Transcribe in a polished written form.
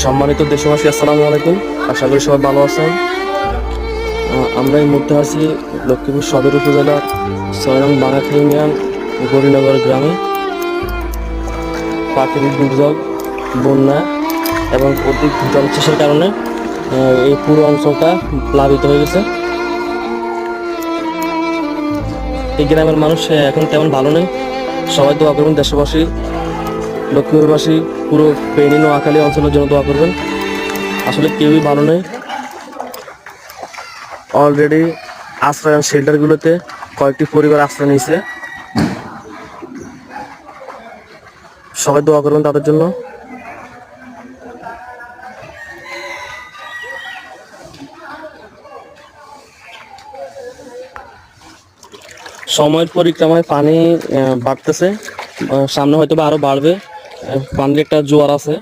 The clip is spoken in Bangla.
সম্মানিত দেশবাসী, আসসালামু আলাইকুম। আশা করি সবাই ভালো আছেন। আমরা এই মুহূর্তে আছি লক্ষ্মীপুর সদর উপজেলার ৬ নং বাঙাখা ইউনিয়ন গৌরীনগর গ্রামে। প্রাকৃতিক দুর্যোগ, বন্যা এবং অধিক জলোচ্ছ্বাসের কারণে এই পুরো অঞ্চলটা প্লাবিত হয়ে গেছে। এই গ্রামের মানুষ এখন তেমন ভালো নেই। সবাই দোয়া করবেন, দেশবাসী, লক্ষ্মীপুরবাসী, পুরো ফেনী নোয়াখালী অঞ্চলের জন্য দোয়া করবেন। আসলে কেউই ভালো নেই। অলরেডি আশ্রয় শেল্টারগুলোতে কয়েকটি পরিবার আশ্রয় নিয়েছে। সবাই দোয়া করবেন তাদের জন্য। সময়ের পরিক্রমায় পানি বাড়তেছে, সামনে হয়তো বা আরো বাড়বে। পানির একটা জোয়ার আছে।